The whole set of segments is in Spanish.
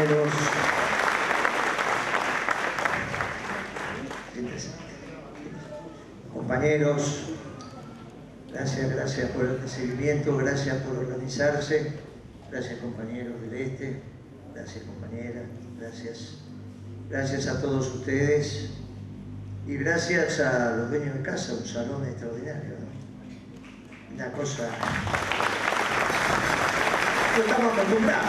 compañeros. Compañeros, gracias por el recibimiento, gracias por organizarse, gracias compañeros del Este, gracias compañeras, gracias a todos ustedes y gracias a los dueños de casa, un salón extraordinario, ¿no? Una cosa... No estamos acostumbrados.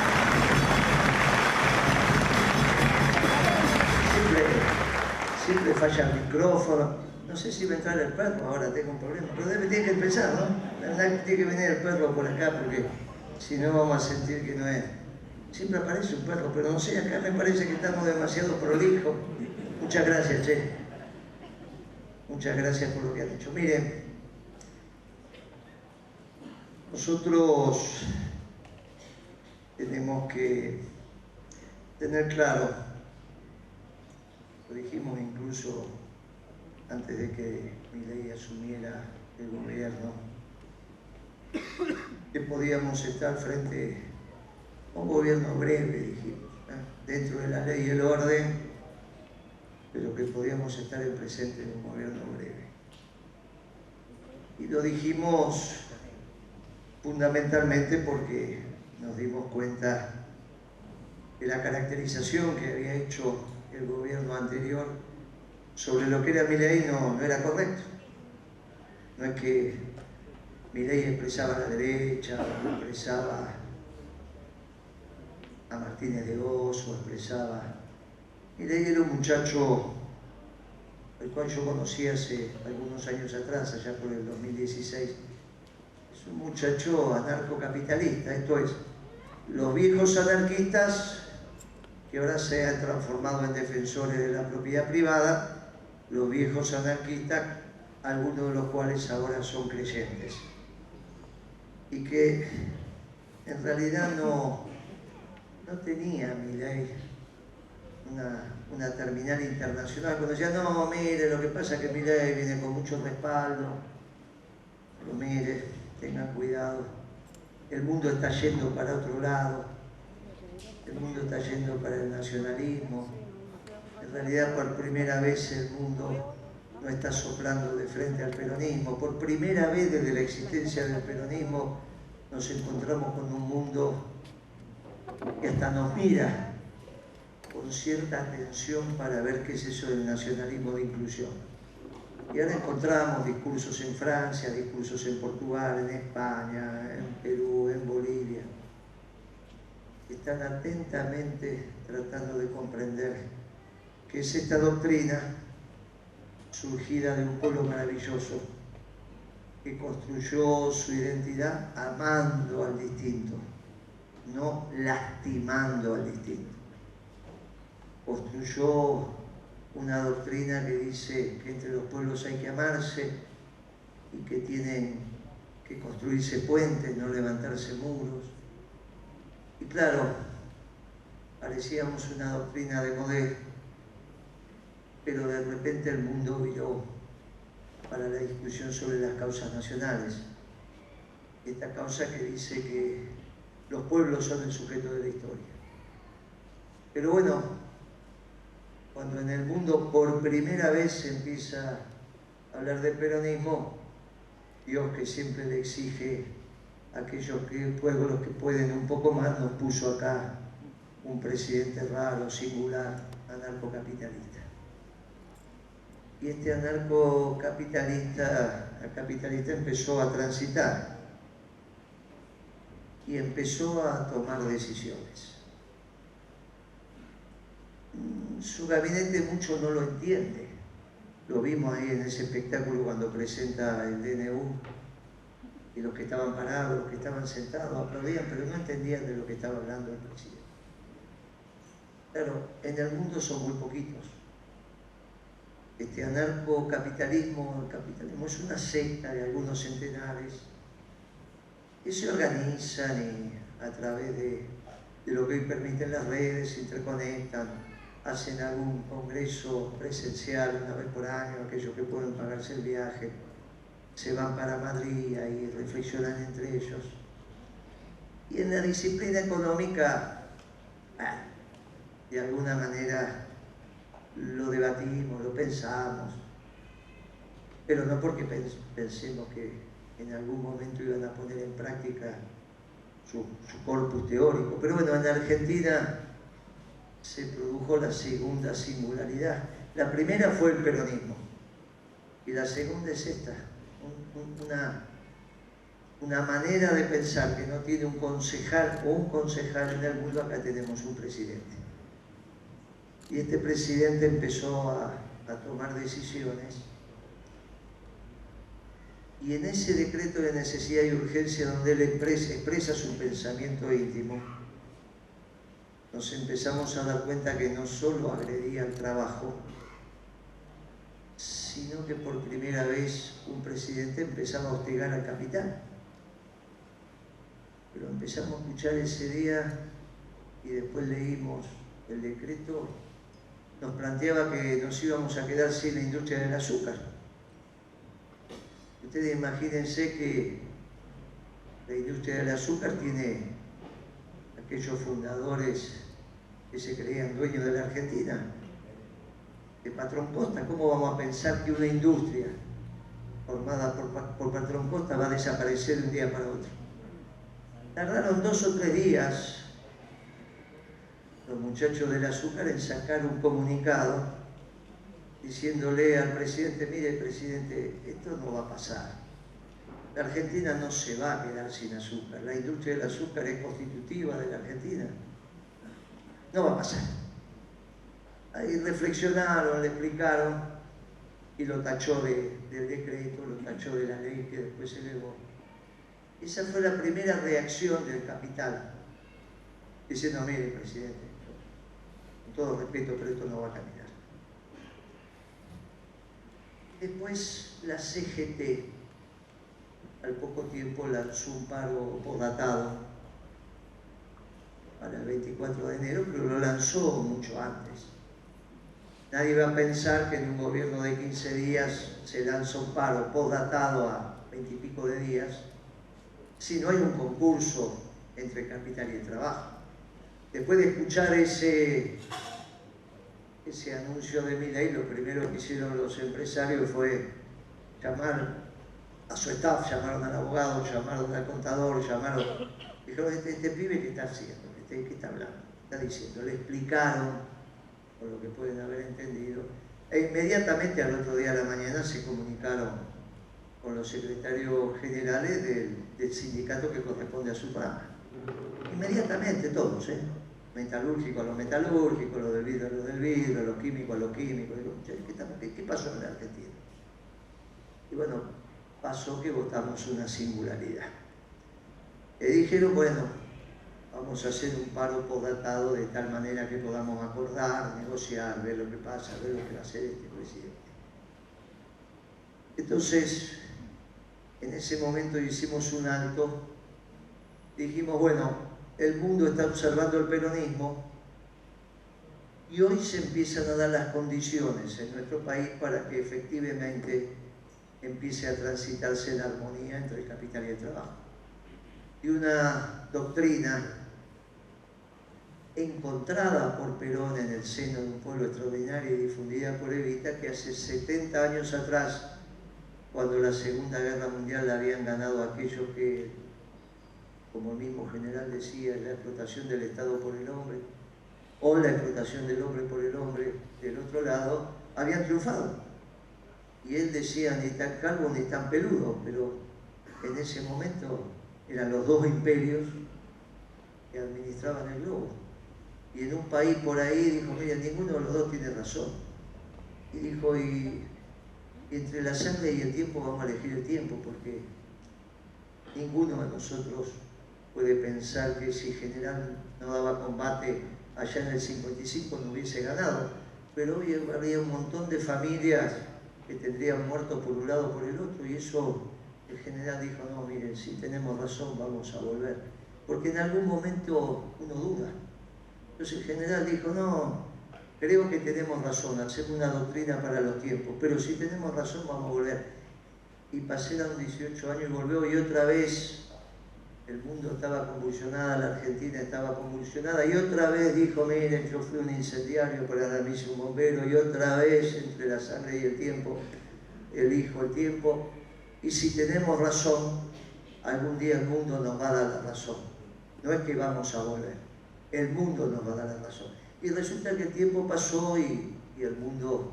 Siempre falla el micrófono. No sé si va a entrar el perro, ahora tengo un problema, pero tiene que empezar, ¿no? La verdad que tiene que venir el perro por acá porque si no vamos a sentir que no es. Siempre aparece un perro, pero no sé, acá me parece que estamos demasiado prolijos. Muchas gracias, che. Muchas gracias por lo que han hecho. Miren, nosotros tenemos que tener claro, lo dijimos incluso antes de que Milei asumiera el gobierno, que podíamos estar frente a un gobierno breve, dijimos, dentro de la ley y el orden, pero que podíamos estar en presente de un gobierno breve. Y lo dijimos fundamentalmente porque nos dimos cuenta de la caracterización que había hecho el gobierno anterior sobre lo que era Milei no era correcto. No es que Milei expresaba a la derecha, o expresaba a Martínez de Oz, o expresaba... Milei era un muchacho el cual yo conocí hace algunos años atrás, allá por el 2016. Es un muchacho anarcocapitalista, esto es, los viejos anarquistas que ahora se han transformado en defensores de la propiedad privada, los viejos anarquistas, algunos de los cuales ahora son creyentes, y que en realidad no tenía Milei una terminal internacional. Cuando decía, no, mire, lo que pasa es que Milei viene con mucho respaldo, pero mire, tengan cuidado, el mundo está yendo para otro lado, el mundo está yendo para el nacionalismo. En realidad, por primera vez el mundo no está soplando de frente al peronismo. Por primera vez desde la existencia del peronismo nos encontramos con un mundo que hasta nos mira con cierta atención para ver qué es eso del nacionalismo de inclusión. Y ahora encontramos discursos en Francia, discursos en Portugal, en España, en Perú, en Bolivia. Están atentamente tratando de comprender que es esta doctrina surgida de un pueblo maravilloso que construyó su identidad amando al distinto, no lastimando al distinto. Construyó una doctrina que dice que entre los pueblos hay que amarse y que tienen que construirse puentes, no levantarse muros. Y claro, parecíamos una doctrina de Modé, pero de repente el mundo viró para la discusión sobre las causas nacionales. Esta causa que dice que los pueblos son el sujeto de la historia. Pero bueno, cuando en el mundo por primera vez se empieza a hablar de peronismo, Dios, que siempre le exige a aquellos pueblos que pueden un poco más, nos puso acá un presidente raro, singular, anarcocapitalista. Y este anarcocapitalista empezó a transitar y empezó a tomar decisiones. Su gabinete mucho no lo entiende. Lo vimos ahí en ese espectáculo cuando presenta el DNU y los que estaban parados, los que estaban sentados aplaudían, pero no entendían de lo que estaba hablando el presidente. Claro, en el mundo son muy poquitos. Este anarcocapitalismo, el capitalismo es una secta de algunos centenares que se organizan y a través de lo que hoy permiten las redes, se interconectan, hacen algún congreso presencial una vez por año, aquellos que pueden pagarse el viaje, se van para Madrid y reflexionan entre ellos. Y en la disciplina económica, de alguna manera lo debatimos, lo pensamos, pero no porque pensemos que en algún momento iban a poner en práctica su corpus teórico. Pero bueno, en Argentina se produjo la segunda singularidad. La primera fue el peronismo y la segunda es esta, una manera de pensar que no tiene un concejal o un concejal en el mundo. Acá tenemos un presidente. Y este presidente empezó a tomar decisiones, y en ese decreto de necesidad y urgencia donde él expresa su pensamiento íntimo, nos empezamos a dar cuenta que no solo agredía el trabajo, sino que por primera vez un presidente empezaba a hostigar al capital. Pero empezamos a escuchar ese día y después leímos el decreto, nos planteaba que nos íbamos a quedar sin la industria del azúcar. Ustedes imagínense que la industria del azúcar tiene aquellos fundadores que se creían dueños de la Argentina, de Patrón Costa. ¿Cómo vamos a pensar que una industria formada por Patrón Costa va a desaparecer de un día para otro? Tardaron 2 o 3 días los muchachos del azúcar en sacar un comunicado diciéndole al presidente: mire, presidente, esto no va a pasar. La Argentina no se va a quedar sin azúcar. La industria del azúcar es constitutiva de la Argentina. No va a pasar. Ahí reflexionaron, le explicaron y lo tachó del decreto, lo tachó de la ley que después se elevó. Esa fue la primera reacción del capital, diciendo: mire, presidente, con todo respeto, pero esto no va a caminar. Después la CGT, al poco tiempo, lanzó un paro postdatado para el 24 de enero, pero lo lanzó mucho antes. Nadie va a pensar que en un gobierno de 15 días se lanza un paro postdatado a 20 y pico de días, si no hay un concurso entre el capital y el trabajo. Después de escuchar ese anuncio de Milei, lo primero que hicieron los empresarios fue llamar a su staff, llamaron al abogado, llamaron al contador, dijeron: este pibe, ¿qué está haciendo? ¿Qué está hablando? ¿Qué está diciendo? Le explicaron, por lo que pueden haber entendido, e inmediatamente al otro día a la mañana se comunicaron con los secretarios generales del sindicato que corresponde a su rama. Inmediatamente todos, metalúrgico a lo metalúrgico, lo del vidrio a lo del vidrio, lo químico a lo químico. Digo: ¿qué pasó en la Argentina? Y bueno, pasó que votamos una singularidad. Y dijeron: bueno, vamos a hacer un paro postdatado de tal manera que podamos acordar, negociar, ver lo que pasa, ver lo que va a hacer este presidente. Entonces, en ese momento hicimos un alto, dijimos: bueno, el mundo está observando el peronismo y hoy se empiezan a dar las condiciones en nuestro país para que efectivamente empiece a transitarse la armonía entre el capital y el trabajo. Y una doctrina encontrada por Perón en el seno de un pueblo extraordinario y difundida por Evita, que hace 70 años atrás, cuando la Segunda Guerra Mundial la habían ganado aquellos que, como el mismo general decía, la explotación del Estado por el hombre, o la explotación del hombre por el hombre del otro lado, habían triunfado. Y él decía: ni tan calvo ni tan peludo, pero en ese momento eran los dos imperios que administraban el globo. Y en un país por ahí dijo: mira, ninguno de los dos tiene razón. Y dijo: y entre la sangre y el tiempo vamos a elegir el tiempo, porque ninguno de nosotros puede pensar que si General no daba combate allá en el 55 no hubiese ganado. Pero hoy habría un montón de familias que tendrían muertos por un lado o por el otro, y eso el general dijo: no, miren, si tenemos razón vamos a volver, porque en algún momento uno duda. Entonces el general dijo: no, creo que tenemos razón, hacemos una doctrina para los tiempos, pero si tenemos razón vamos a volver. Y pasaron 18 años y volvió, y otra vez el mundo estaba convulsionado, la Argentina estaba convulsionada, y otra vez dijo, miren, yo fui un incendiario, pero ahora me hice un bombero, y otra vez, entre la sangre y el tiempo, elijo el tiempo, y si tenemos razón, algún día el mundo nos va a dar la razón. No es que vamos a volver, el mundo nos va a dar la razón. Y resulta que el tiempo pasó y el mundo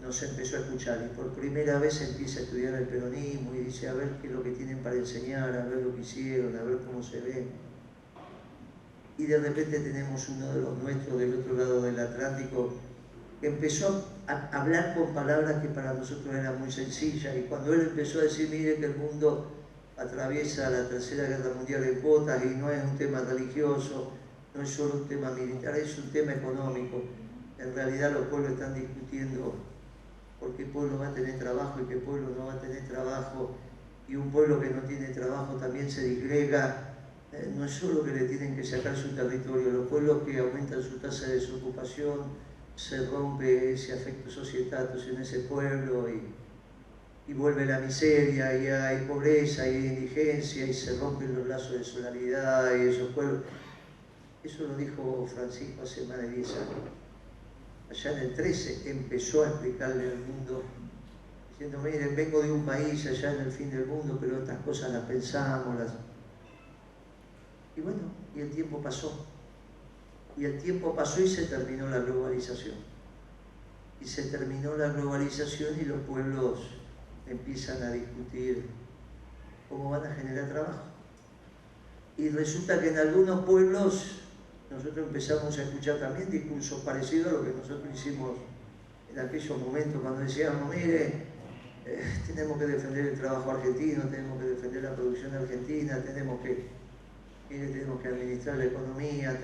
nos empezó a escuchar, y por primera vez empieza a estudiar el peronismo y dice a ver qué es lo que tienen para enseñar, a ver lo que hicieron, a ver cómo se ven. Y de repente tenemos uno de los nuestros del otro lado del Atlántico que empezó a hablar con palabras que para nosotros eran muy sencillas, y cuando él empezó a decir, mire que el mundo atraviesa la Tercera Guerra Mundial en cuotas y no es un tema religioso, no es solo un tema militar, es un tema económico. En realidad los pueblos están discutiendo por qué pueblo va a tener trabajo y qué pueblo no va a tener trabajo, y un pueblo que no tiene trabajo también se disgrega. No es solo que le tienen que sacar su territorio, los pueblos que aumentan su tasa de desocupación, se rompe ese afecto societatis en ese pueblo y vuelve la miseria, y hay pobreza, y hay indigencia, y se rompen los lazos de solidaridad, y esos pueblos. Eso lo dijo Francisco hace más de 10 años. Allá en el 13 empezó a explicarle al mundo, diciendo, miren, vengo de un país allá en el fin del mundo, pero estas cosas las pensamos, Y bueno, y el tiempo pasó. Y el tiempo pasó y se terminó la globalización. Y se terminó la globalización y los pueblos empiezan a discutir cómo van a generar trabajo. Y resulta que en algunos pueblos nosotros empezamos a escuchar también discursos parecidos a lo que nosotros hicimos en aquellos momentos cuando decíamos, mire, tenemos que defender el trabajo argentino, tenemos que defender la producción argentina, tenemos que administrar la economía,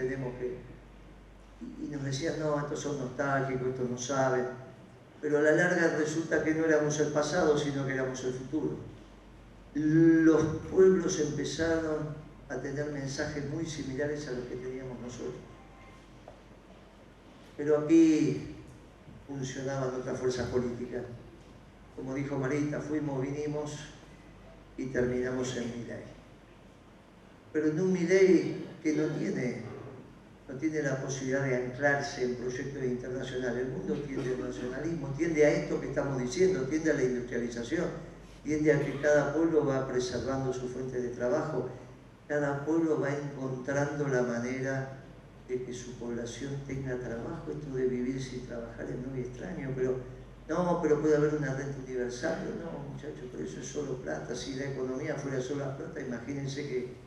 y nos decían, no, estos son nostálgicos, estos no saben. Pero a la larga resulta que no éramos el pasado, sino que éramos el futuro. Los pueblos empezaron a tener mensajes muy similares a los que teníamos nosotros. Pero aquí funcionaban otras fuerzas políticas. Como dijo Marita, fuimos, vinimos y terminamos en Milei. Pero en un Milei que no tiene la posibilidad de anclarse en proyectos internacionales. El mundo tiende al nacionalismo, tiende a esto que estamos diciendo, tiende a la industrialización, tiende a que cada pueblo va preservando su fuente de trabajo, cada pueblo va encontrando la manera de que su población tenga trabajo. Esto de vivir sin trabajar es muy extraño, pero puede haber una renta universal. Pero no, muchachos, pero eso es solo plata. Si la economía fuera solo plata, imagínense que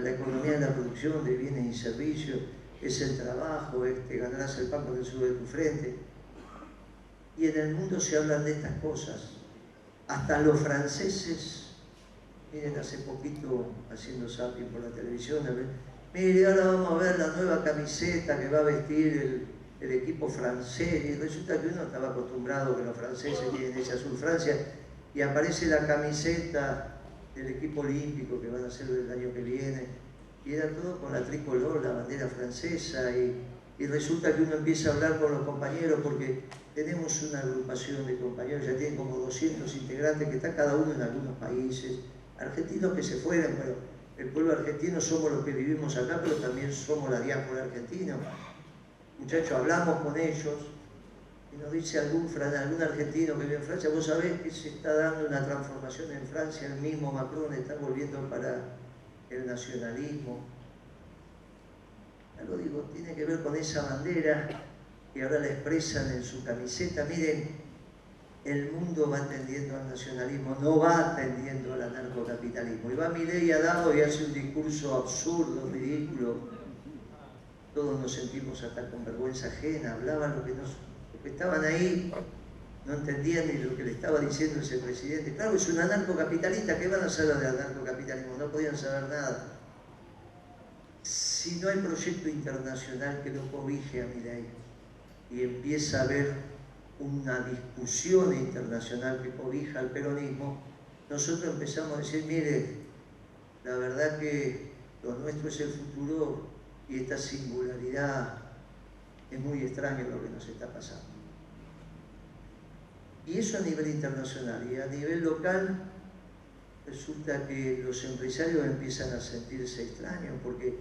la economía es la producción de bienes y servicios, es el trabajo, te ganarás el pan con el sudor de tu frente. Y en el mundo se hablan de estas cosas. Hasta los franceses, miren, hace poquito haciendo zapping por la televisión, mire, ahora vamos a ver la nueva camiseta que va a vestir el equipo francés, y resulta que uno estaba acostumbrado que los franceses tienen ese azul Francia, y aparece la camiseta del equipo olímpico que van a hacer el año que viene, y era todo con la tricolor, la bandera francesa, y resulta que uno empieza a hablar con los compañeros, porque tenemos una agrupación de compañeros, ya tienen como 200 integrantes, que están cada uno en algunos países, argentinos que se fueron, pero el pueblo argentino somos los que vivimos acá, pero también somos la diáspora argentina. Muchachos, hablamos con ellos, y nos dice algún argentino que vive en Francia, vos sabés que se está dando una transformación en Francia, el mismo Macron está volviendo para el nacionalismo. Algo digo, tiene que ver con esa bandera que ahora la expresan en su camiseta. Miren, el mundo va tendiendo al nacionalismo, no va tendiendo al anarcocapitalismo. Y va Milei a Davos y hace un discurso absurdo, ridículo. Todos nos sentimos hasta con vergüenza ajena, hablaban lo que estaban ahí, no entendían ni lo que le estaba diciendo ese presidente. Claro, es un anarcocapitalista, ¿qué van a saber del anarcocapitalismo? No podían saber nada. Si no hay proyecto internacional que lo cobije a Milei y empieza a haber una discusión internacional que cobija al peronismo, nosotros empezamos a decir, mire, la verdad que lo nuestro es el futuro y esta singularidad es muy extraño lo que nos está pasando. Y eso a nivel internacional, y a nivel local resulta que los empresarios empiezan a sentirse extraños porque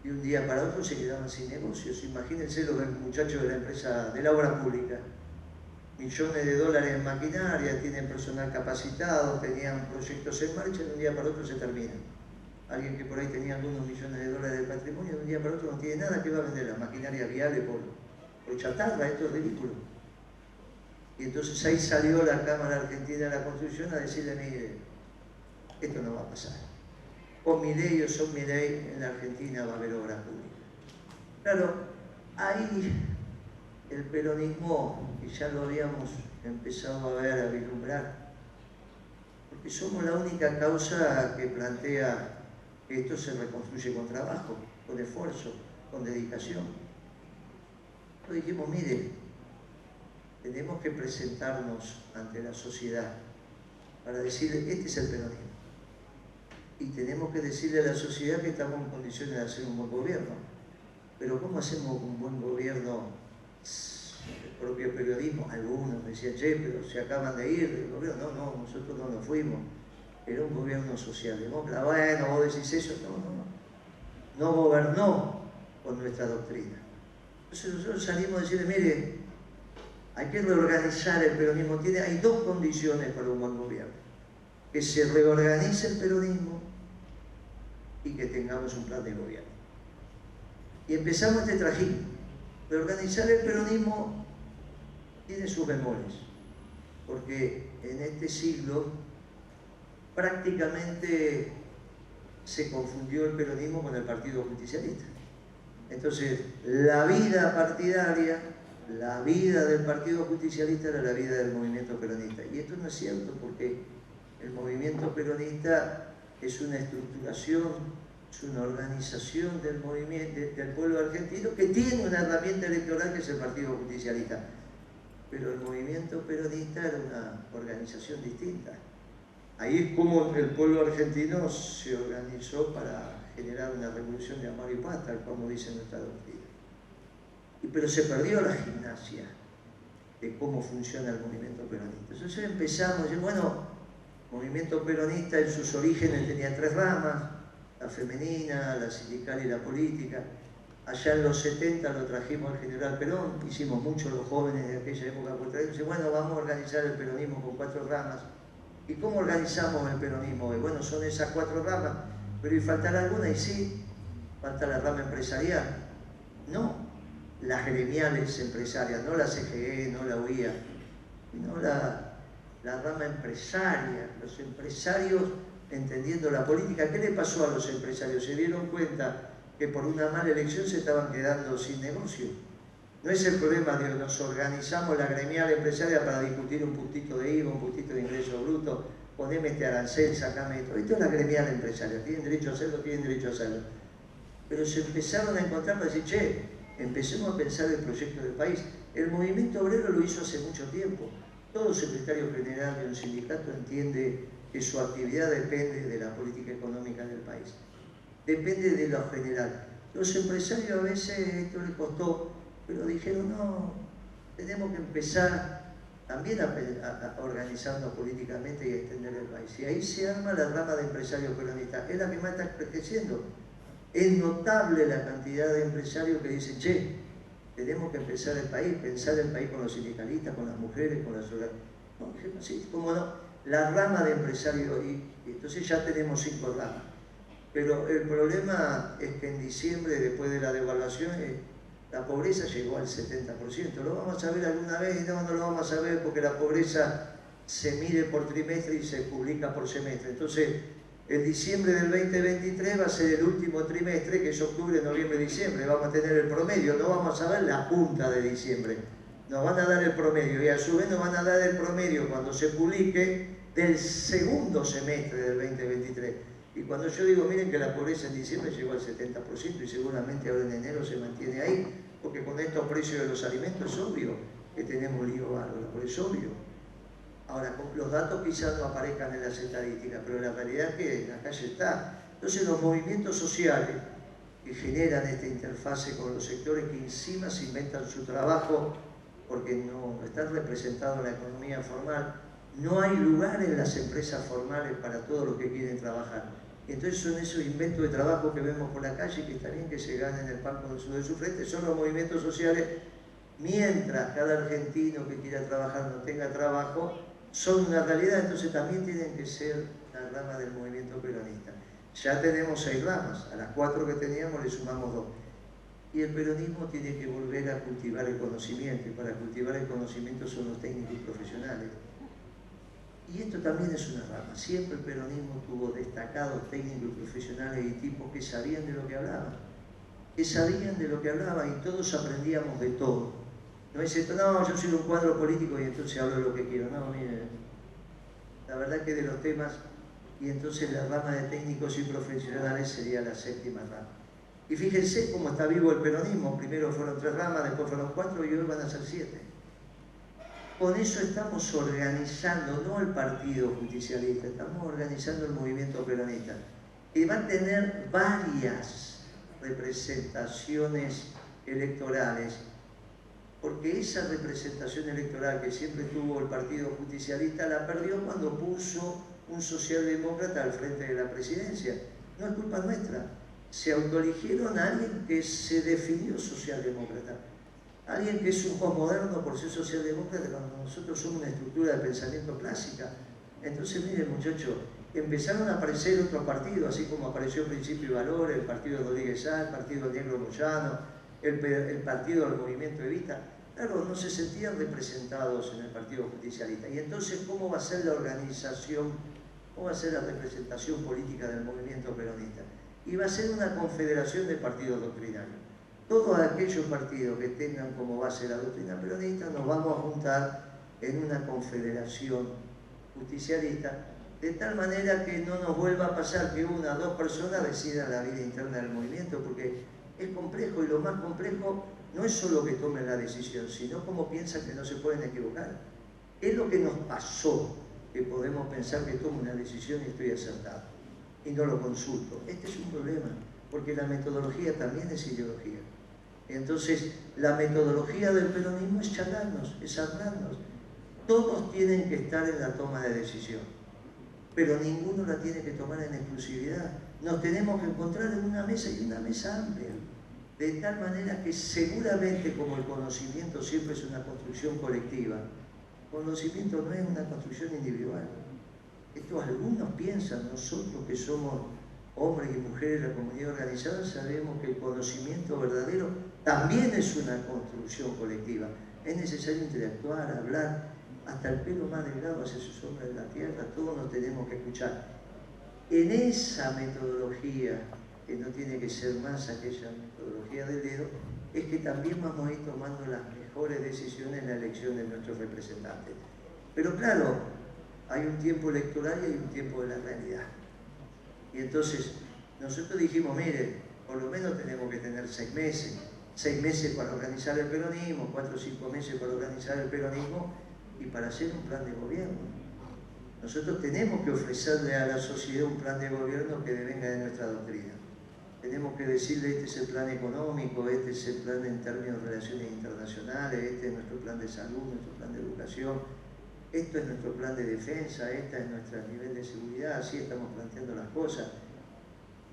de un día para otro se quedaban sin negocios. Imagínense los muchachos de la empresa de la obra pública, millones de dólares en maquinaria, tienen personal capacitado, tenían proyectos en marcha, de un día para otro se terminan. Alguien que por ahí tenía algunos millones de dólares de patrimonio, de un día para otro no tiene nada, que va a vender la maquinaria viable por chatarra. Esto es ridículo. Y entonces ahí salió la Cámara Argentina de la Construcción a decirle: mire, esto no va a pasar. O mi ley o son mi ley, en la Argentina va a haber obra pública. Claro, ahí el peronismo, que ya lo habíamos empezado a ver, a vislumbrar, porque somos la única causa que plantea que esto se reconstruye con trabajo, con esfuerzo, con dedicación. Entonces dijimos: mire, tenemos que presentarnos ante la sociedad para decirle: este es el peronismo. Y tenemos que decirle a la sociedad que estamos en condiciones de hacer un buen gobierno. Pero ¿cómo hacemos un buen gobierno? El propio periodismo, algunos me decían: che, pero se acaban de ir del gobierno. No, nosotros no nos fuimos. Era un gobierno socialdemócrata. Bueno, vos decís eso. No gobernó con nuestra doctrina. Entonces nosotros salimos a decirle: mire, hay que reorganizar el peronismo. Hay dos condiciones para un buen gobierno: que se reorganice el peronismo y que tengamos un plan de gobierno. Y empezamos este trajín. Reorganizar el peronismo tiene sus bemoles, porque en este siglo prácticamente se confundió el peronismo con el Partido Justicialista. Entonces, la vida partidaria, la vida del Partido Justicialista era la vida del movimiento peronista. Y esto no es cierto, porque el movimiento peronista es una estructuración, es una organización del movimiento, del pueblo argentino, que tiene una herramienta electoral que es el Partido Justicialista. Pero el movimiento peronista era una organización distinta. Ahí es como el pueblo argentino se organizó para generar una revolución de amor y paz, tal como dice nuestra doctrina. Pero se perdió la gimnasia de cómo funciona el movimiento peronista. Entonces empezamos a decir: bueno, el movimiento peronista en sus orígenes tenía tres ramas: la femenina, la sindical y la política. Allá en los 70 lo trajimos al general Perón, hicimos mucho los jóvenes de aquella época por traer, y dice: bueno, vamos a organizar el peronismo con cuatro ramas. ¿Y cómo organizamos el peronismo hoy? Bueno, son esas cuatro ramas, pero ¿y faltará alguna? Y sí, falta la rama empresarial. No las gremiales empresarias, no la CGE, no la UIA, sino la rama empresaria, los empresarios entendiendo la política. ¿Qué le pasó a los empresarios? Se dieron cuenta que por una mala elección se estaban quedando sin negocio. No es el problema de nos organizamos la gremial empresaria para discutir un puntito de IVA, un puntito de ingreso bruto, poneme este arancel, sacame esto. Esto es la gremial empresaria, tienen derecho a hacerlo, tienen derecho a hacerlo. Pero se empezaron a encontrar para decir: che, empecemos a pensar el proyecto del país. El movimiento obrero lo hizo hace mucho tiempo. Todo secretario general de un sindicato entiende que su actividad depende de la política económica del país. Depende de lo general. Los empresarios a veces esto les costó, pero dijeron: no, tenemos que empezar también a organizarnos políticamente y a extender el país. Y ahí se arma la rama de empresarios peronistas. Es la que más está creciendo. Es notable la cantidad de empresarios que dicen: che, tenemos que empezar el país, pensar el país con los sindicalistas, con las mujeres, con las organizaciones. No, sí, cómo no, la rama de empresarios, y entonces ya tenemos 5 ramas. Pero el problema es que en diciembre, después de la devaluación, la pobreza llegó al 70%. ¿Lo vamos a ver alguna vez? No, no lo vamos a ver, porque la pobreza se mide por trimestre y se publica por semestre. Entonces, el diciembre del 2023 va a ser el último trimestre, que es octubre, noviembre, diciembre. Vamos a tener el promedio, no vamos a ver la punta de diciembre. Nos van a dar el promedio, y a su vez nos van a dar el promedio cuando se publique del segundo semestre del 2023. Y cuando yo digo: miren que la pobreza en diciembre llegó al 70% y seguramente ahora en enero se mantiene ahí, porque con estos precios de los alimentos es obvio que tenemos lío bárbaro, por eso es obvio. Ahora, los datos quizás no aparezcan en las estadísticas, pero la realidad es que en la calle está. Entonces los movimientos sociales que generan esta interfase con los sectores que encima se inventan su trabajo porque no están representados en la economía formal, no hay lugar en las empresas formales para todos los que quieren trabajar. Entonces son esos inventos de trabajo que vemos por la calle, que está bien que se ganen el pan con el sudor de su frente, son los movimientos sociales. Mientras cada argentino que quiera trabajar no tenga trabajo, son una realidad, entonces también tienen que ser la rama del movimiento peronista. Ya tenemos 6 ramas, a las 4 que teníamos le sumamos 2. Y el peronismo tiene que volver a cultivar el conocimiento, y para cultivar el conocimiento son los técnicos profesionales. Y esto también es una rama. Siempre el peronismo tuvo destacados técnicos y profesionales y tipos que sabían de lo que hablaban. Y todos aprendíamos de todo. No es esto, no, yo soy un cuadro político y entonces hablo de lo que quiero. No, mire, la verdad que de los temas, y entonces la rama de técnicos y profesionales sería la 7ª rama. Y fíjense cómo está vivo el peronismo. Primero fueron 3 ramas, después fueron 4 y hoy van a ser 7. Con eso estamos organizando, no el partido justicialista, estamos organizando el movimiento peronista, que va a tener varias representaciones electorales, porque esa representación electoral que siempre tuvo el partido justicialista la perdió cuando puso un socialdemócrata al frente de la presidencia. No es culpa nuestra. Se autoeligieron a alguien que se definió socialdemócrata. Alguien que es un posmoderno por ser socialdemócrata cuando nosotros somos una estructura de pensamiento clásica. Entonces, miren muchachos, empezaron a aparecer otros partidos, así como apareció Principio y Valores, el partido de Rodríguez Sá, el partido Negro Moyano, el partido del Movimiento Evita. Claro, no se sentían representados en el partido justicialista. Y entonces, ¿cómo va a ser la organización, cómo va a ser la representación política del movimiento peronista? Y va a ser una confederación de partidos doctrinarios. Todos aquellos partidos que tengan como base la doctrina peronista nos vamos a juntar en una confederación justicialista, de tal manera que no nos vuelva a pasar que 1 o 2 personas decidan la vida interna del movimiento, porque es complejo, y lo más complejo no es solo que tomen la decisión, sino cómo piensan que no se pueden equivocar. Es lo que nos pasó, que podemos pensar que tomo una decisión y estoy acertado, y no lo consulto. Este es un problema, porque la metodología también es ideología. Entonces, la metodología del peronismo es charlarnos, es hablarnos. Todos tienen que estar en la toma de decisión, pero ninguno la tiene que tomar en exclusividad. Nos tenemos que encontrar en una mesa, y una mesa amplia, de tal manera que seguramente, como el conocimiento siempre es una construcción colectiva, el conocimiento no es una construcción individual. Esto algunos piensan, nosotros que somos hombres y mujeres de la comunidad organizada, sabemos que el conocimiento verdadero también es una construcción colectiva. Es necesario interactuar, hablar, hasta el pelo más delgado hacia su sombra de la tierra, todos nos tenemos que escuchar. En esa metodología, que no tiene que ser más aquella metodología del dedo, es que también vamos a ir tomando las mejores decisiones en la elección de nuestros representantes. Pero claro, hay un tiempo electoral y hay un tiempo de la realidad. Y entonces nosotros dijimos, mire, por lo menos tenemos que tener 6 meses. 6 meses para organizar el peronismo, 4 o 5 meses para organizar el peronismo y para hacer un plan de gobierno. Nosotros tenemos que ofrecerle a la sociedad un plan de gobierno que devenga de nuestra doctrina. Tenemos que decirle, este es el plan económico, este es el plan en términos de relaciones internacionales, este es nuestro plan de salud, nuestro plan de educación, esto es nuestro plan de defensa, este es nuestro nivel de seguridad, así estamos planteando las cosas.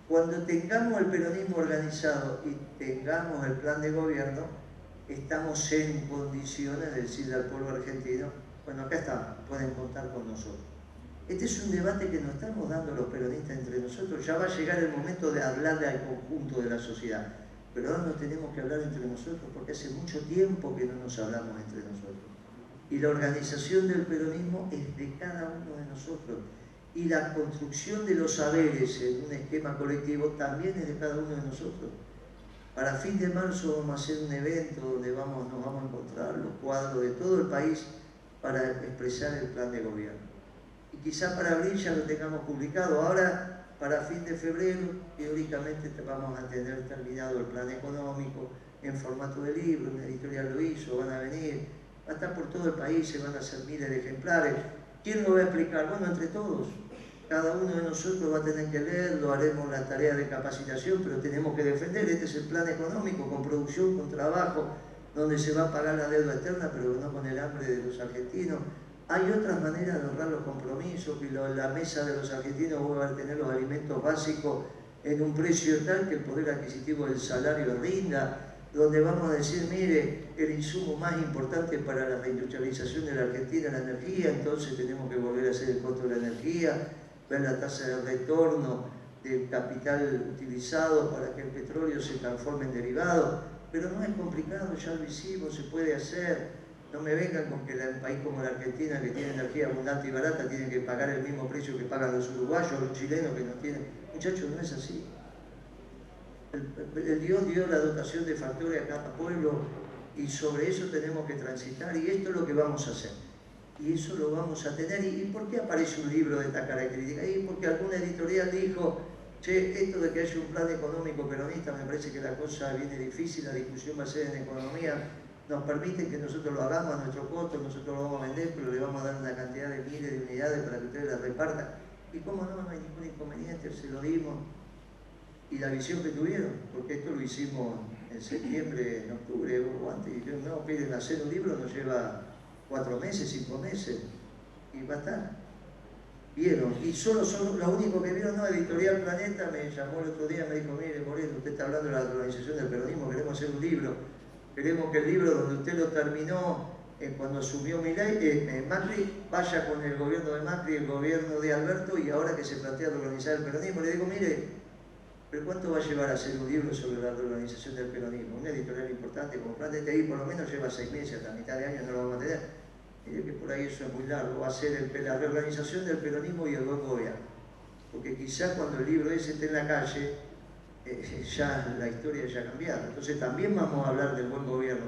Cuando tengamos el peronismo organizado y tengamos el plan de gobierno, estamos en condiciones de decirle al pueblo argentino, bueno, acá estamos, pueden contar con nosotros. Este es un debate que nos estamos dando los peronistas entre nosotros. Ya va a llegar el momento de hablarle al conjunto de la sociedad, pero ahora nos tenemos que hablar entre nosotros porque hace mucho tiempo que no nos hablamos entre nosotros. Y la organización del peronismo es de cada uno de nosotros. Y la construcción de los saberes en un esquema colectivo también es de cada uno de nosotros. Para fin de marzo vamos a hacer un evento donde nos vamos a encontrar los cuadros de todo el país para expresar el plan de gobierno. Y quizá para abril ya lo tengamos publicado. Ahora, para fin de febrero, teóricamente vamos a tener terminado el plan económico en formato de libro, una editorial lo hizo, van a venir, va a estar por todo el país, se van a hacer miles de ejemplares. ¿Quién lo va a explicar? Bueno, entre todos. Cada uno de nosotros va a tener que leerlo, haremos la tarea de capacitación, pero tenemos que defender. Este es el plan económico, con producción, con trabajo, donde se va a pagar la deuda externa, pero no con el hambre de los argentinos, Hay otras maneras de honrar los compromisos, que la mesa de los argentinos vuelva a tener los alimentos básicos en un precio tal que el poder adquisitivo del salario rinda, donde vamos a decir, mire, el insumo más importante para la reindustrialización de la Argentina es la energía, entonces tenemos que volver a hacer el costo de la energía, ver la tasa de retorno del capital utilizado para que el petróleo se transforme en derivado, pero no es complicado, ya lo hicimos, se puede hacer. No me vengan con que un país como la Argentina, que tiene energía abundante y barata, tiene que pagar el mismo precio que pagan los uruguayos, los chilenos que no tienen. Muchachos, no es así. El Dios dio la dotación de factores a cada pueblo y sobre eso tenemos que transitar y esto es lo que vamos a hacer. Y eso lo vamos a tener. ¿Y por qué aparece un libro de esta característica? Y porque alguna editorial dijo, che, esto de que haya un plan económico peronista me parece que la cosa viene difícil, la discusión va a ser en economía, nos permiten que nosotros lo hagamos a nuestro costo, nosotros lo vamos a vender, pero le vamos a dar una cantidad de miles de unidades para que ustedes las repartan. Y cómo no, no hay ningún inconveniente, se lo dimos. Y la visión que tuvieron, porque esto lo hicimos en septiembre, en octubre o antes, y yo, no, piden hacer un libro, nos lleva 4 meses, 5 meses, y va a estar. Vieron, y solo son lo único que vieron, no, Editorial Planeta me llamó el otro día, me dijo, mire Moreno, usted está hablando de la organización del peronismo, queremos hacer un libro, queremos que el libro donde usted lo terminó cuando asumió Macri, vaya con el gobierno de Macri, el gobierno de Alberto, y ahora que se plantea organizar el peronismo, le digo, mire, pero ¿cuánto va a llevar a hacer un libro sobre la reorganización del peronismo? Una editorial importante como Planeta, ahí por lo menos lleva 6 meses, hasta mitad de año no lo vamos a tener. Y que por ahí eso es muy largo, va a ser la reorganización del peronismo y el buen gobierno. Porque quizás cuando el libro ese esté en la calle, ya la historia ya ha cambiado. Entonces también vamos a hablar del buen gobierno,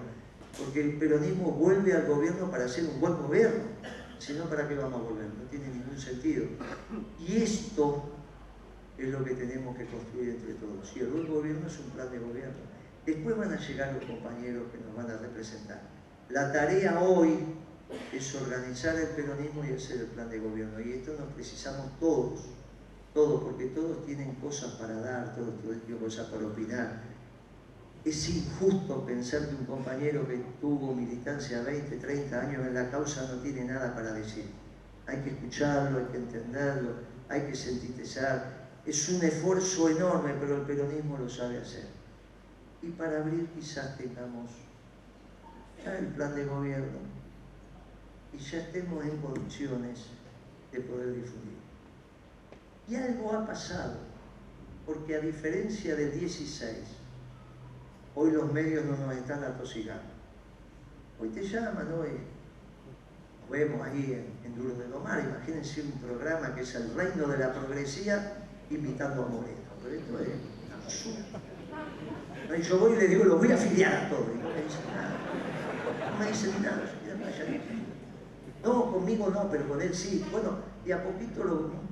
porque el peronismo vuelve al gobierno para hacer un buen gobierno. Si no, ¿para qué vamos a volver? No tiene ningún sentido. Y esto es lo que tenemos que construir entre todos. Y el buen gobierno es un plan de gobierno. Después van a llegar los compañeros que nos van a representar. La tarea hoy es organizar el peronismo y hacer el plan de gobierno. Y esto nos precisamos todos, porque todos tienen cosas para dar, todos tienen cosas para opinar. Es injusto pensar que un compañero que tuvo militancia 20, 30 años en la causa no tiene nada para decir. Hay que escucharlo, hay que entenderlo, hay que sintetizar. Es un esfuerzo enorme, pero el peronismo lo sabe hacer. Y para abril quizás tengamos ya el plan de gobierno y ya estemos en condiciones de poder difundir. Y algo ha pasado, porque a diferencia del 16, hoy los medios no nos están atosigando. Hoy te llaman, hoy nos vemos ahí en Duro de Domar, imagínense un programa que es el reino de la progresía invitando a Moreno. Pero esto es una basura. Yo voy y le digo, los voy a afiliar a todos, y no me dicen nada. No me dicen nada, se quedan calladitos. No, conmigo no, pero con él sí. Bueno, y a poquito lo...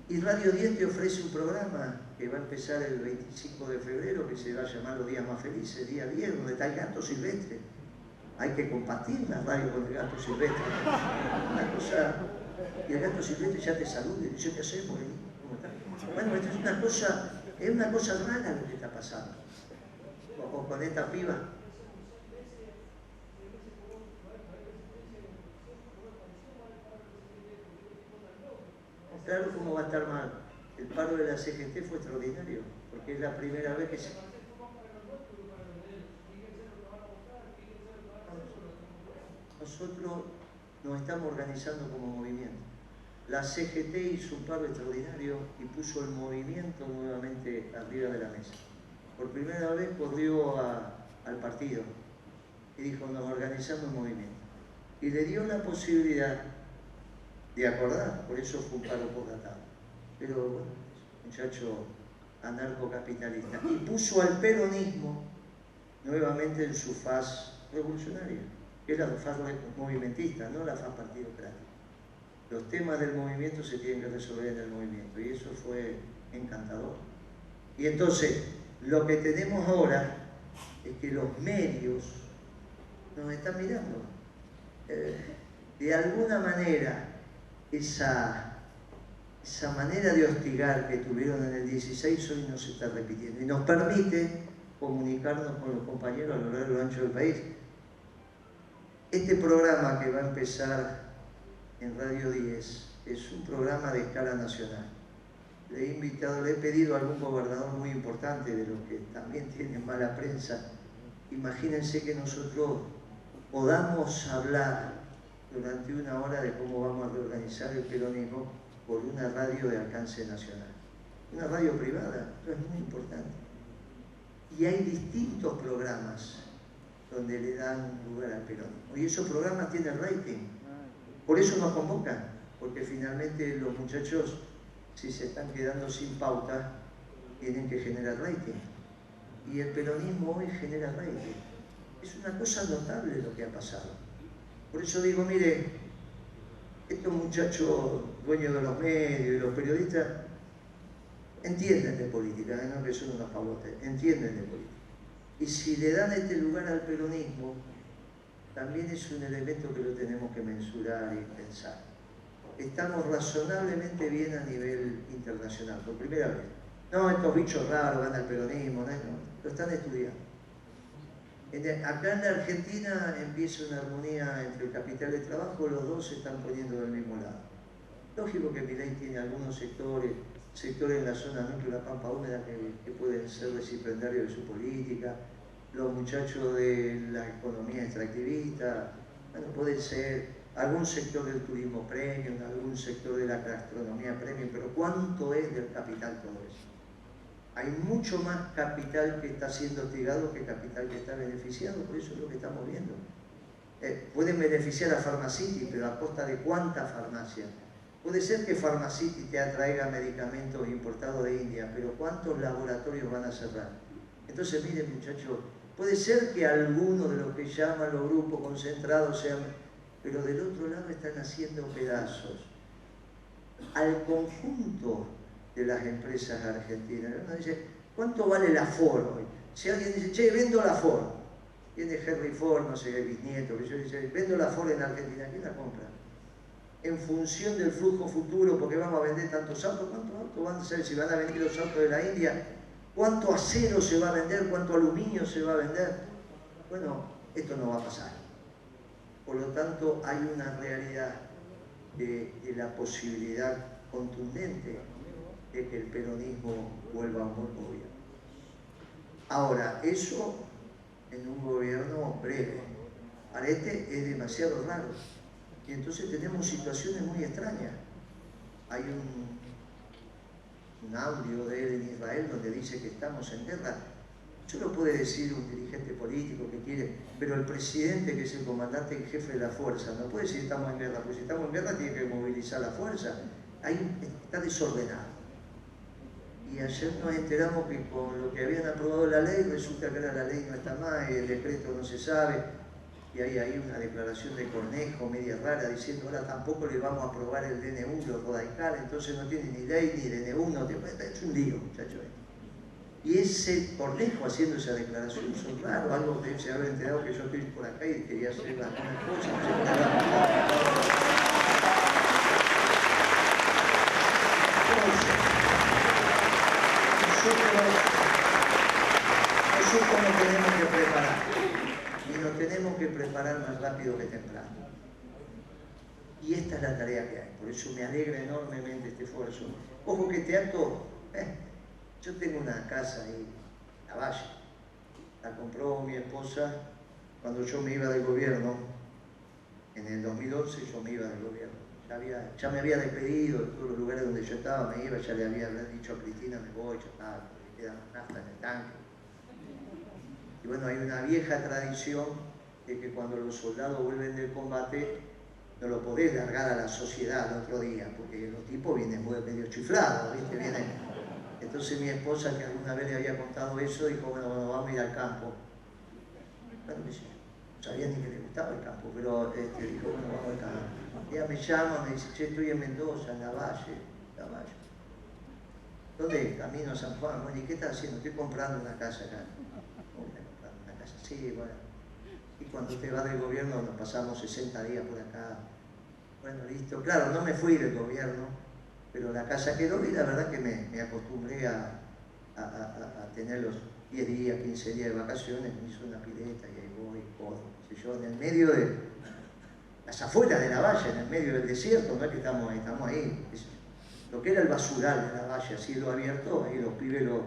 Y Radio 10 te ofrece un programa que va a empezar el 25 de febrero, que se va a llamar Los Días Más Felices, día 10, donde está el gato silvestre. Hay que compartir la radio con el gato silvestre. Una cosa... Y el gato silvestre ya te saluda y dice, ¿qué hacemos? ¿Cómo está? Bueno, esto es una cosa rara lo que está pasando. O con esta piba. Claro, ¿cómo va a estar mal? El paro de la CGT fue extraordinario, porque es la primera vez que se... Nosotros nos estamos organizando como movimiento. La CGT hizo un paro extraordinario y puso el movimiento nuevamente arriba de la mesa. Por primera vez corrió al partido y dijo, nos organizamos un movimiento. Y le dio la posibilidad de acordar, por eso fue un paro postdatado. Pero bueno, muchacho anarcocapitalista. Y puso al peronismo nuevamente en su faz revolucionaria, que es la faz movimentista, no la faz partidocrática. Los temas del movimiento se tienen que resolver en el movimiento, y eso fue encantador. Y entonces, lo que tenemos ahora es que los medios nos están mirando. De alguna manera, esa manera de hostigar que tuvieron en el 16 hoy no se está repitiendo y nos permite comunicarnos con los compañeros a lo largo y ancho del país. Este programa que va a empezar en Radio 10. Es un programa de escala nacional. Le he invitado, le he pedido a algún gobernador muy importante, de los que también tienen mala prensa. Imagínense que nosotros podamos hablar durante una hora de cómo vamos a reorganizar el peronismo por una radio de alcance nacional. Una radio privada, esto es muy importante. Y hay distintos programas donde le dan lugar al peronismo. Y esos programas tienen rating. Por eso nos convocan, porque finalmente los muchachos, si se están quedando sin pauta, tienen que generar rating. Y el peronismo hoy genera rating. Es una cosa notable lo que ha pasado. Por eso digo, mire, estos muchachos dueños de los medios y los periodistas entienden de política, no que son unos pavotes, entienden de política. Y si le dan este lugar al peronismo, también es un elemento que lo tenemos que mensurar y pensar. Estamos razonablemente bien a nivel internacional, por primera vez. No, estos bichos raros van al peronismo, no, lo están estudiando. Acá en la Argentina empieza una armonía entre el capital y el trabajo, los dos se están poniendo del mismo lado. Lógico que Milei tiene algunos sectores en la zona núcleo de la Pampa Húmeda que pueden ser reciprendarios de su política, los muchachos de la economía extractivista, bueno, puede ser algún sector del turismo premium, algún sector de la gastronomía premium, pero ¿cuánto es del capital todo eso? Hay mucho más capital que está siendo hostigado que capital que está beneficiado, por eso es lo que estamos viendo. Pueden beneficiar a Pharmacity, pero ¿a costa de cuántas farmacias? Puede ser que Pharmacity te atraiga medicamentos importados de India, pero ¿cuántos laboratorios van a cerrar? Entonces, miren muchachos, puede ser que algunos de los que llaman los grupos concentrados sean, pero del otro lado están haciendo pedazos al conjunto de las empresas argentinas. Uno dice, ¿cuánto vale la Ford hoy? Si alguien dice, che, vendo la Ford, viene Henry Ford, no sé, el bisnieto, que yo dice, vendo la Ford en Argentina, ¿quién la compra? En función del flujo futuro, porque vamos a vender tantos autos, ¿cuántos autos van a ser? Si van a vender los autos de la India, ¿cuánto acero se va a vender? ¿Cuánto aluminio se va a vender? Bueno, esto no va a pasar. Por lo tanto, hay una realidad de la posibilidad contundente de que el peronismo vuelva a un buen gobierno. Ahora, eso en un gobierno breve. Para este es demasiado raro. Y entonces tenemos situaciones muy extrañas. Hay un audio de él en Israel donde dice que estamos en guerra. Eso lo puede decir un dirigente político que quiere, pero el presidente, que es el comandante en jefe de la fuerza, no puede decir estamos en guerra, porque si estamos en guerra tiene que movilizar la fuerza. Está desordenado. Y ayer nos enteramos que con lo que habían aprobado la ley, resulta que ahora la ley no está más, y el decreto no se sabe, y hay ahí una declaración de Cornejo media rara diciendo ahora tampoco le vamos a aprobar el DNU, los Rodaical, entonces no tiene ni ley ni DNU, no tiene... Es un lío, muchachos. Y ese Cornejo haciendo esa declaración son raros, algo que se haber enterado que yo estoy por acá y quería hacer algunas cosas, no sé qué nosotros nos tenemos que preparar, y nos tenemos que preparar más rápido que temprano. Y esta es la tarea que hay, por eso me alegra enormemente este esfuerzo. Ojo que este acto, yo tengo una casa ahí, La Valle, la compró mi esposa cuando yo me iba del gobierno, en el 2011 yo me iba del gobierno. Ya me había despedido de todos los lugares donde yo estaba, me iba, ya le había dicho a Cristina, me voy, ya está, me queda nafta en el tanque. Y bueno, hay una vieja tradición de que cuando los soldados vuelven del combate, no lo podés largar a la sociedad el otro día, porque los tipos vienen medio chiflados, ¿viste? Entonces mi esposa, que alguna vez le había contado eso, dijo, bueno, vamos a ir al campo. Bueno, no sabía ni que le gustaba el campo, pero dijo, bueno, vamos al campo. Ella me llama, me dice, che, estoy en Mendoza, en La Valle. ¿Dónde? Camino a San Juan. Bueno, ¿y qué estás haciendo? Estoy comprando una casa acá. ¿Cómo estás comprando una casa? Sí, bueno. Y cuando te vas del gobierno nos pasamos 60 días por acá. Bueno, listo. Claro, no me fui del gobierno, pero la casa quedó y la verdad que me acostumbré a tener los 10 días, 15 días de vacaciones, me hice una pileta y ahí voy, todo. Yo en el medio de las afueras de Lavalle, en el medio del desierto, no es que estamos ahí. Lo que era el basural de Lavalle, a cielo abierto, ahí los pibes lo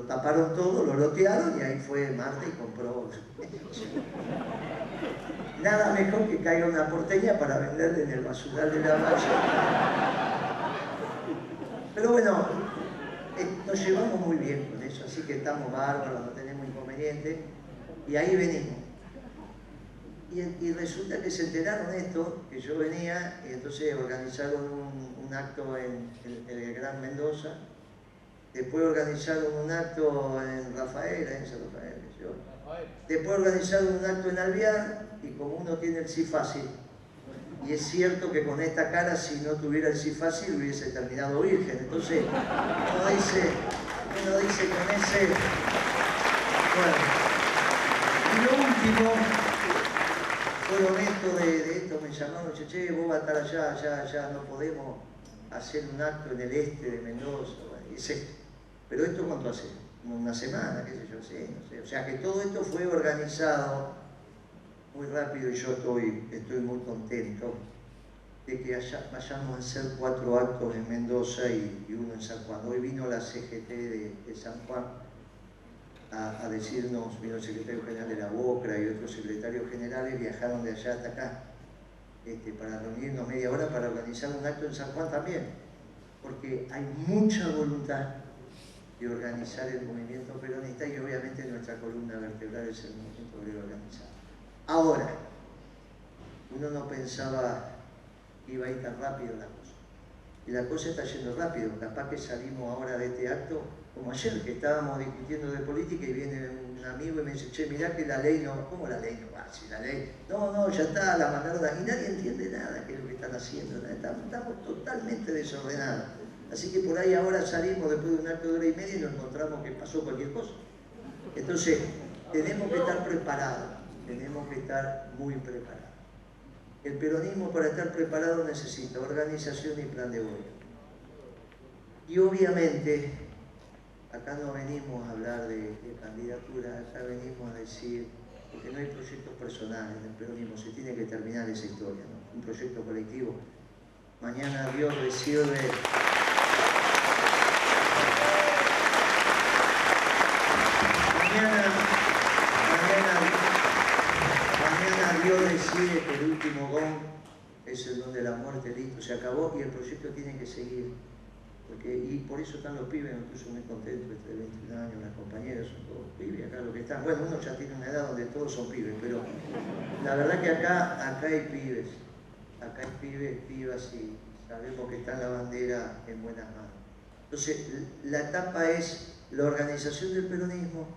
taparon todo, lo lotearon y ahí fue Marte y compró. Nada mejor que caiga una porteña para venderle en el basural de Lavalle. Pero bueno, nos llevamos muy bien con eso, así que estamos bárbaros, no tenemos inconveniente, y ahí venimos. Y resulta que se enteraron esto, que yo venía, y entonces organizaron un acto en el Gran Mendoza, después organizaron un acto en Rafaela, en San Rafael, después organizaron un acto en Alvear, y como uno tiene el sí fácil, y es cierto que con esta cara, si no tuviera el sí fácil, hubiese terminado virgen. Entonces, uno dice con ese... Bueno, y lo último, fueron esto me llamaron, che, vos vas a estar allá, ya no podemos hacer un acto en el este de Mendoza, bueno, es esto. Pero esto ¿cuánto hace? Una semana, qué sé yo, sí, no sé. O sea que todo esto fue organizado muy rápido y yo estoy muy contento de que vayamos a hacer 4 actos en Mendoza y uno en San Juan. Hoy vino la CGT de San Juan a decirnos, vino el secretario general de la BOCRA y otros secretarios generales, viajaron de allá hasta acá para reunirnos media hora para organizar un acto en San Juan también, porque hay mucha voluntad de organizar el movimiento peronista y obviamente nuestra columna vertebral es el movimiento obrero organizado. Ahora, uno no pensaba que iba a ir tan rápido la cosa. Y la cosa está yendo rápido. Capaz que salimos ahora de este acto, como ayer, que estábamos discutiendo de política y viene un amigo y me dice, che, mirá que la ley no... ¿Cómo la ley no va? Si la ley... No, ya está, la mandaron... Y nadie entiende nada qué es lo que están haciendo. Estamos totalmente desordenados. Así que por ahí ahora salimos después de un acto de hora y media y nos encontramos que pasó cualquier cosa. Entonces, tenemos que estar preparados. Tenemos que estar muy preparados. El peronismo, para estar preparado, necesita organización y plan de gobierno. Y obviamente, acá no venimos a hablar de candidatura, acá venimos a decir, porque no hay proyectos personales en el peronismo, se tiene que terminar esa historia, ¿no? Un proyecto colectivo. Mañana Dios recibe... Mañana Dios decide que el último gong es el don de la muerte, listo, se acabó y el proyecto tiene que seguir. Y por eso están los pibes, incluso muy contentos, de 21 años, las compañeras son todos pibes, acá lo que están. Bueno, uno ya tiene una edad donde todos son pibes, pero la verdad que acá hay pibes, pibas y sabemos que está la bandera en buenas manos. Entonces, la etapa es la organización del peronismo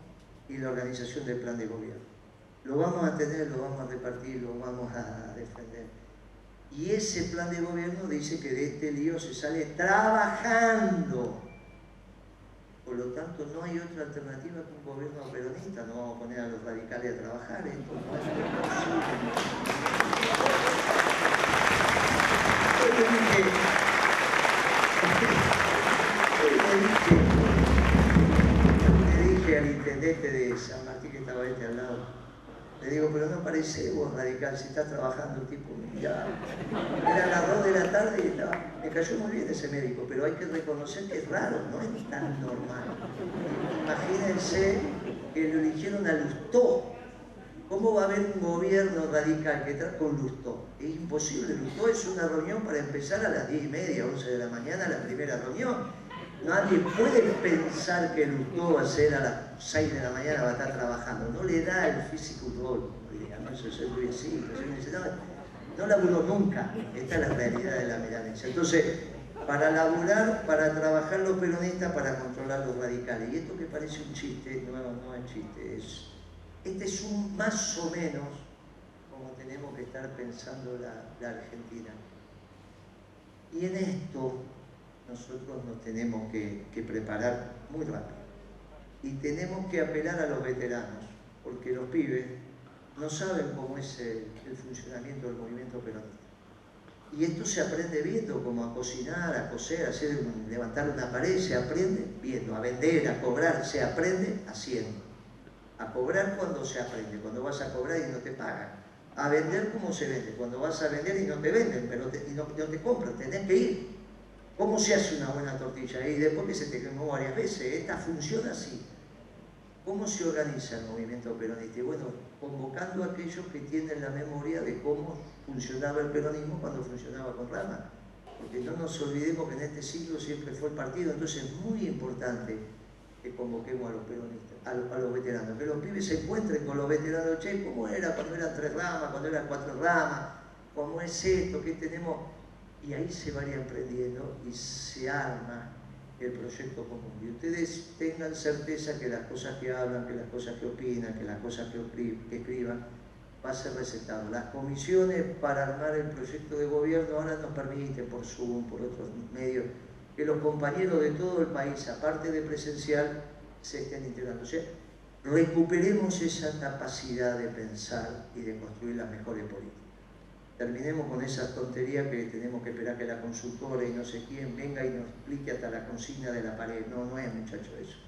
y la organización del plan de gobierno. Lo vamos a tener, lo vamos a repartir, lo vamos a defender. Y ese plan de gobierno dice que de este lío se sale trabajando. Por lo tanto, no hay otra alternativa que un gobierno peronista. No vamos a poner a los radicales a trabajar. Esto no es posible. Le dije al intendente de San Martín, que estaba al lado, le digo, pero no parece vos radical, si estás trabajando el tipo, ya. Era las 2 de la tarde y estaba, me cayó muy bien ese médico, pero hay que reconocer que es raro, no es tan normal. Imagínense que lo eligieron a Lustó. ¿Cómo va a haber un gobierno radical que está con Lustó? Es imposible, Lustó es una reunión para empezar a las 10:30, 11 de la mañana, la primera reunión. Nadie puede pensar que Lustó va a ser a las 6 de la mañana, va a estar trabajando. No le da el physical role, no, eso es muy así. No laburó nunca. Esta es la realidad de la milanesa. Entonces, para laburar, para trabajar los peronistas, para controlar los radicales. Y esto que parece un chiste, no es chiste, este es un más o menos como tenemos que estar pensando la Argentina. Y en esto nosotros nos tenemos que preparar muy rápido. Y tenemos que apelar a los veteranos, porque los pibes no saben cómo es el funcionamiento del movimiento peronista. Y esto se aprende viendo, como a cocinar, a coser, levantar una pared, se aprende viendo, a vender, a cobrar, se aprende haciendo. A cobrar cuando se aprende, cuando vas a cobrar y no te pagan. a vender como se vende. Cuando vas a vender y no te venden, pero no te compran, tenés que ir. ¿Cómo se hace una buena tortilla? Y después que se te quemó varias veces, esta funciona así. ¿Cómo se organiza el movimiento peronista? Y bueno, convocando a aquellos que tienen la memoria de cómo funcionaba el peronismo cuando funcionaba con Rama. Porque no nos olvidemos que en este siglo siempre fue el partido, entonces es muy importante que convoquemos a los peronistas, a los veteranos, que los pibes se encuentren con los veteranos. Che, ¿cómo era cuando eran 3 ramas, cuando eran 4 ramas? ¿Cómo es esto? ¿Qué tenemos? Y ahí se varía aprendiendo y se arma el proyecto común. Y ustedes tengan certeza que las cosas que hablan, que las cosas que opinan, que las cosas que escriban, va a ser recetado. Las comisiones para armar el proyecto de gobierno ahora nos permiten, por Zoom, por otros medios, que los compañeros de todo el país, aparte de presencial, se estén integrando. O sea, recuperemos esa capacidad de pensar y de construir las mejores políticas. Terminemos con esa tontería que tenemos que esperar que la consultora y no sé quién venga y nos explique hasta la consigna de la pared. No, no es, muchacho, eso.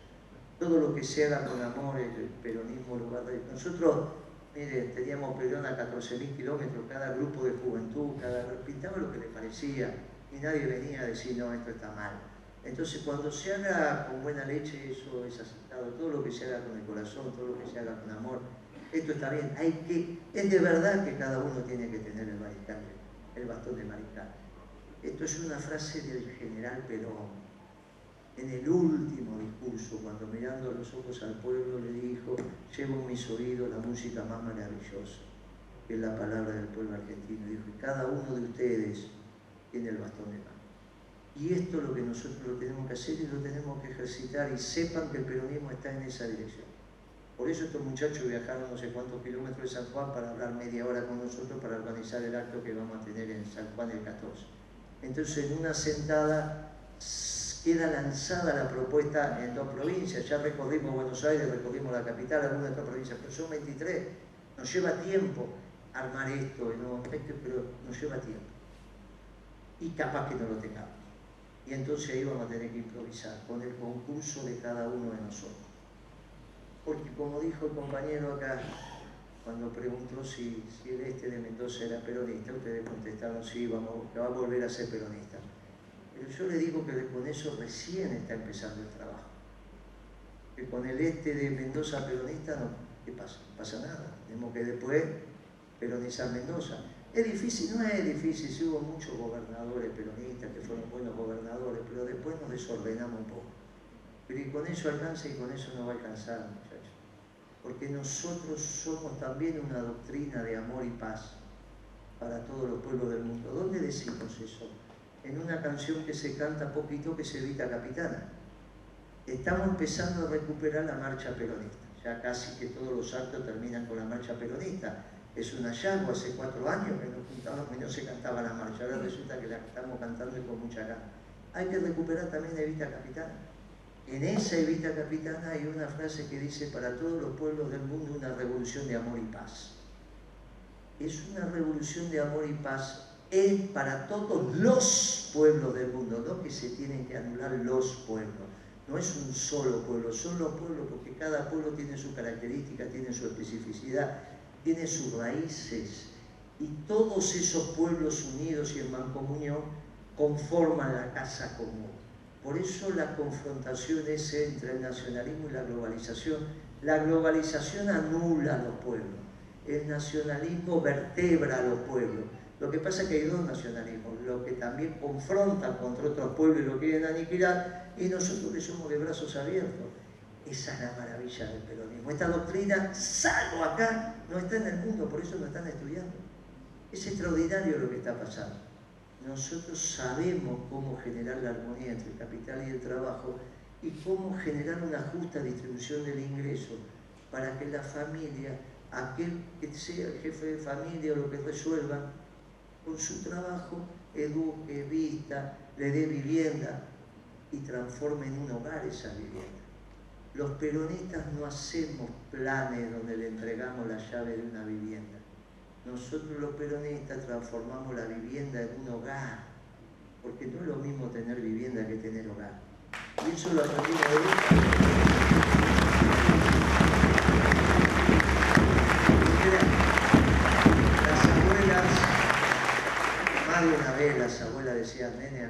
Todo lo que se haga con amor, el peronismo, lugar de... Nosotros, mire, teníamos Perón a 14.000 kilómetros, cada grupo de juventud, pintaba lo que le parecía y nadie venía a decir, no, esto está mal. Entonces, cuando se haga con buena leche, eso es aceptado. Todo lo que se haga con el corazón, todo lo que se haga con amor, esto está bien. Es de verdad que cada uno tiene que tener el mariscal, el bastón de mariscal. Esto es una frase del general Perón. En el último discurso, cuando mirando a los ojos al pueblo, le dijo: llevo en mis oídos la música más maravillosa, que es la palabra del pueblo argentino. Y dijo: cada uno de ustedes tiene el bastón de mano. Y esto es lo que nosotros lo tenemos que hacer y lo tenemos que ejercitar, y sepan que el peronismo está en esa dirección. Por eso estos muchachos viajaron no sé cuántos kilómetros de San Juan para hablar media hora con nosotros para organizar el acto que vamos a tener en San Juan el 14. Entonces, en una sentada queda lanzada la propuesta en 2 provincias. Ya recorrimos Buenos Aires, recorrimos la capital, algunas otras provincias, pero son 23. Nos lleva tiempo armar esto, pero nos lleva tiempo. Y capaz que no lo tengamos. Y entonces ahí vamos a tener que improvisar con el concurso de cada uno de nosotros. Porque como dijo el compañero acá, cuando preguntó si el de Mendoza era peronista, ustedes contestaron: sí, que va a volver a ser peronista. Pero yo le digo que con eso recién está empezando el trabajo. Que con el de Mendoza peronista, no, ¿qué pasa? No pasa nada. Tenemos que después peronizar Mendoza. Es difícil, no es difícil, si hubo muchos gobernadores peronistas que fueron buenos gobernadores, pero después nos desordenamos un poco. Pero y con eso alcanza y con eso no va a alcanzar, muchachos. Porque nosotros somos también una doctrina de amor y paz para todos los pueblos del mundo. ¿Dónde decimos eso? En una canción que se canta poquito, que se Evita Capitana. Estamos empezando a recuperar la marcha peronista. Ya casi que todos los actos terminan con la marcha peronista. Es un hallazgo, hace 4 años que nos juntábamos y no se cantaba la marcha. Ahora resulta que la estamos cantando y con mucha gana. Hay que recuperar también Evita Capitana. En esa Evita Capitana hay una frase que dice: para todos los pueblos del mundo una revolución de amor y paz. Es una revolución de amor y paz, es para todos los pueblos del mundo, no que se tienen que anular los pueblos. No es un solo pueblo, son los pueblos, porque cada pueblo tiene su característica, tiene su especificidad, tiene sus raíces, y todos esos pueblos unidos y en mancomunión conforman la casa común. Por eso la confrontación es entre el nacionalismo y la globalización. La globalización anula a los pueblos, el nacionalismo vertebra a los pueblos. Lo que pasa es que hay 2 nacionalismos, los que también confrontan contra otros pueblos y lo quieren aniquilar, y nosotros que somos de brazos abiertos. Esa es la maravilla del peronismo. Esta doctrina, salvo acá, no está en el mundo, por eso no están estudiando. Es extraordinario lo que está pasando. Nosotros sabemos cómo generar la armonía entre el capital y el trabajo y cómo generar una justa distribución del ingreso para que la familia, aquel que sea el jefe de familia o lo que resuelva, con su trabajo eduque, vista, le dé vivienda y transforme en un hogar esa vivienda. Los peronistas no hacemos planes donde le entregamos la llave de una vivienda. Nosotros los peronistas transformamos la vivienda en un hogar, porque no es lo mismo tener vivienda que tener hogar. Y eso lo aprendimos de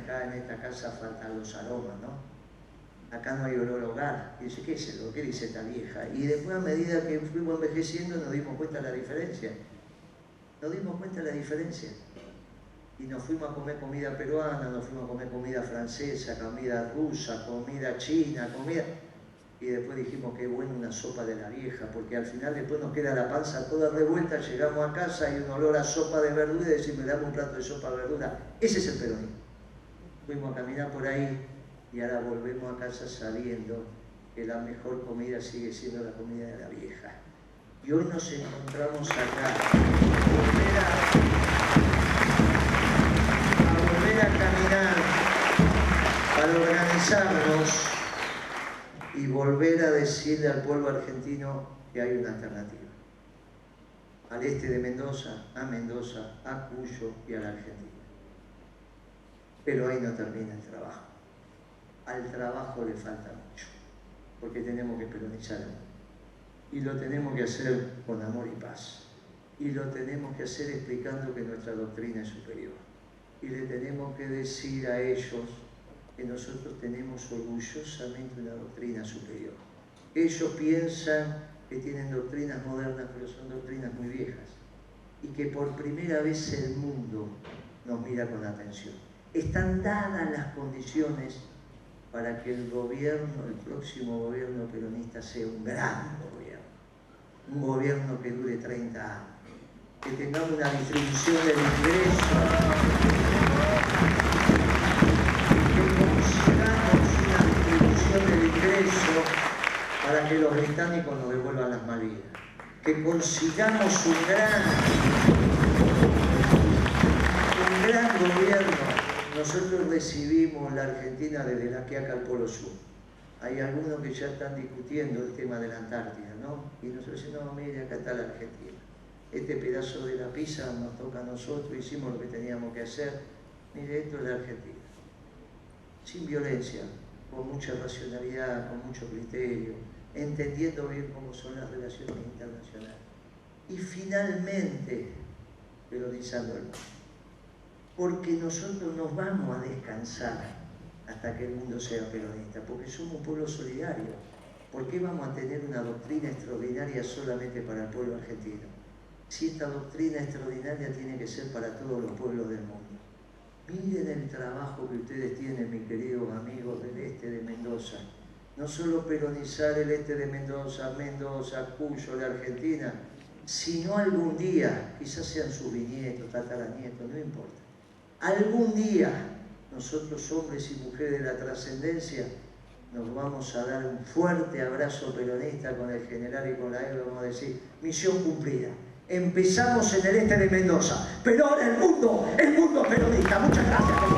acá en esta casa faltan los aromas, ¿no? Acá no hay olor a hogar. Y dice, ¿qué es eso? ¿Qué dice esta vieja? Y después, a medida que fuimos envejeciendo, nos dimos cuenta de la diferencia. Nos dimos cuenta de la diferencia. Y nos fuimos a comer comida peruana, nos fuimos a comer comida francesa, comida rusa, comida china, comida... Y después dijimos, qué bueno una sopa de la vieja, porque al final después nos queda la panza toda revuelta, llegamos a casa, hay un olor a sopa de verdura y decimos, me damos un plato de sopa de verdura. Ese es el peronismo. Fuimos a caminar por ahí y ahora volvemos a casa sabiendo que la mejor comida sigue siendo la comida de la vieja. Y hoy nos encontramos acá a volver a caminar, para organizarnos y volver a decirle al pueblo argentino que hay una alternativa. Al este de Mendoza, a Cuyo y a la Argentina. Pero ahí no termina el trabajo. Al trabajo le falta mucho, porque tenemos que peronizar el mundo. Y lo tenemos que hacer con amor y paz. Y lo tenemos que hacer explicando que nuestra doctrina es superior. Y le tenemos que decir a ellos que nosotros tenemos orgullosamente una doctrina superior. Ellos piensan que tienen doctrinas modernas, pero son doctrinas muy viejas. Y que por primera vez el mundo nos mira con atención. Están dadas las condiciones para que el gobierno, el próximo gobierno peronista, sea un gran gobierno. Un gobierno que dure 30 años. Que tengamos una distribución del ingreso. Del ingreso para que los británicos nos devuelvan las Malvinas, que consigamos un gran gobierno. Nosotros recibimos la Argentina desde la Quiaca al Polo Sur. Hay algunos que ya están discutiendo el tema de la Antártida, ¿no? Y nosotros decimos, no, mire, acá está la Argentina. Este pedazo de la pizza nos toca a nosotros, hicimos lo que teníamos que hacer. Mire, esto es la Argentina. Sin violencia, con mucha racionalidad, con mucho criterio, entendiendo bien cómo son las relaciones internacionales. Y finalmente, peronizando el mundo. Porque nosotros nos vamos a descansar hasta que el mundo sea peronista, porque somos un pueblo solidario. ¿Por qué vamos a tener una doctrina extraordinaria solamente para el pueblo argentino? Si esta doctrina extraordinaria tiene que ser para todos los pueblos del mundo. Miren el trabajo que ustedes tienen, mis queridos amigos del este de Mendoza. No solo peronizar el este de Mendoza, Cuyo, la Argentina, sino algún día, quizás sean sus bisnietos, tataranietos, no importa. Algún día, nosotros hombres y mujeres de la trascendencia, nos vamos a dar un fuerte abrazo peronista con el general y con la EBA, vamos a decir, misión cumplida. Empezamos en el este de Mendoza, pero ahora el mundo peronista. Muchas gracias.